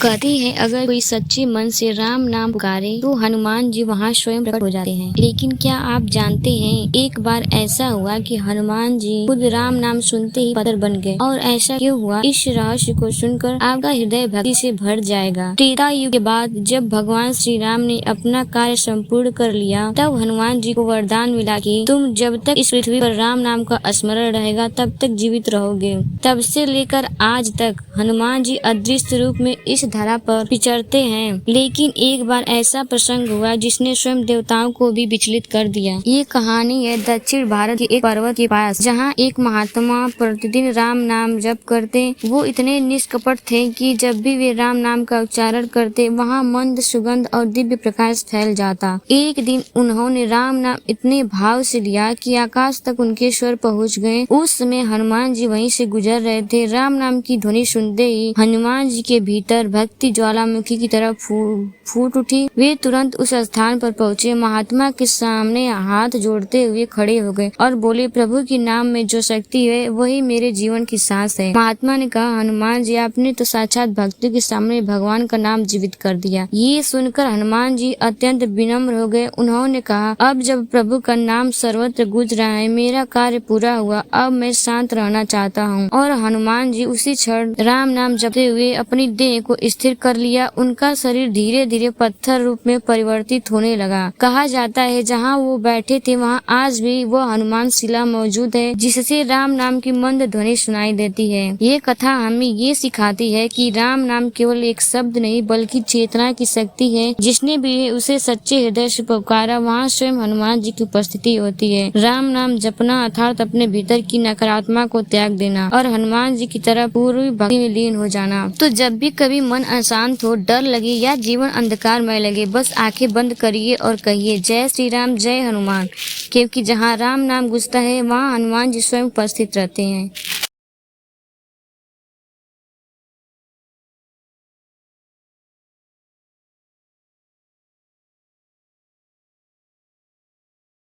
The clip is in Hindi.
कहते हैं अगर कोई सच्चे मन से राम नाम पुकारे तो हनुमान जी वहाँ स्वयं प्रकट हो जाते हैं। लेकिन क्या आप जानते हैं एक बार ऐसा हुआ कि हनुमान जी खुद राम नाम सुनते ही पत्थर बन गए। और ऐसा क्यों हुआ, इस रहस्य को सुनकर आपका हृदय भक्ति से भर जाएगा। त्रेता युग के बाद जब भगवान श्री राम ने अपना कार्य संपूर्ण कर लिया, तब हनुमान जी को वरदान मिला कि तुम जब तक इस पृथ्वी पर राम नाम का स्मरण रहेगा तब तक जीवित रहोगे। तब से लेकर आज तक हनुमान जी अदृश्य रूप में इस धरा पर विचरते हैं। लेकिन एक बार ऐसा प्रसंग हुआ जिसने स्वयं देवताओं को भी विचलित कर दिया। ये कहानी है दक्षिण भारत के एक पर्वत के पास, जहाँ एक महात्मा प्रतिदिन राम नाम जप करते। वो इतने निष्कपट थे कि जब भी वे राम नाम का उच्चारण करते वहाँ मंद सुगंध और दिव्य प्रकाश फैल जाता। एक दिन उन्होंने राम नाम इतने भाव से लिया कि आकाश तक उनके स्वर पहुँच गए। उस समय हनुमान जी वहीं से गुजर रहे थे। राम नाम की ध्वनि सुनते ही हनुमान जी के भीतर भक्ति ज्वालामुखी की तरह फूट उठी। वे तुरंत उस स्थान पर पहुँचे, महात्मा के सामने हाथ जोड़ते हुए खड़े हो गए और बोले, प्रभु के नाम में जो शक्ति है वही मेरे जीवन की सांस है। महात्मा ने कहा, हनुमान जी आपने तो साक्षात भक्तों के सामने भगवान का नाम जीवित कर दिया। ये सुनकर हनुमान जी अत्यंत विनम्र हो गए। उन्होंने कहा, अब जब प्रभु का नाम सर्वत्र गूंज रहा है, मेरा कार्य पूरा हुआ, अब मैं शांत रहना चाहता हूँ। और हनुमान जी उसी क्षण राम नाम जपते हुए अपनी देह को स्थिर कर लिया। उनका शरीर धीरे धीरे पत्थर रूप में परिवर्तित होने लगा। कहा जाता है जहाँ वो बैठे थे वहाँ आज भी वो हनुमान शिला मौजूद है, जिससे राम नाम की मंद ध्वनि सुनाई देती है। ये कथा हमें ये सिखाती है कि राम नाम केवल एक शब्द नहीं बल्कि चेतना की शक्ति है। जिसने भी उसे सच्चे हृदय से पुकारा वहाँ स्वयं हनुमान जी की उपस्थिति होती है। राम नाम जपना अर्थात अपने भीतर की नकारात्मक को त्याग देना और हनुमान जी की तरह पूरी भक्ति में लीन हो जाना। तो जब भी कभी मन अशांत हो, डर लगे या जीवन अंधकारमय लगे, बस आंखें बंद करिए और कहिए, जय श्री राम, जय हनुमान। क्योंकि जहाँ राम नाम गूंजता है वहाँ हनुमान जी स्वयं उपस्थित रहते हैं।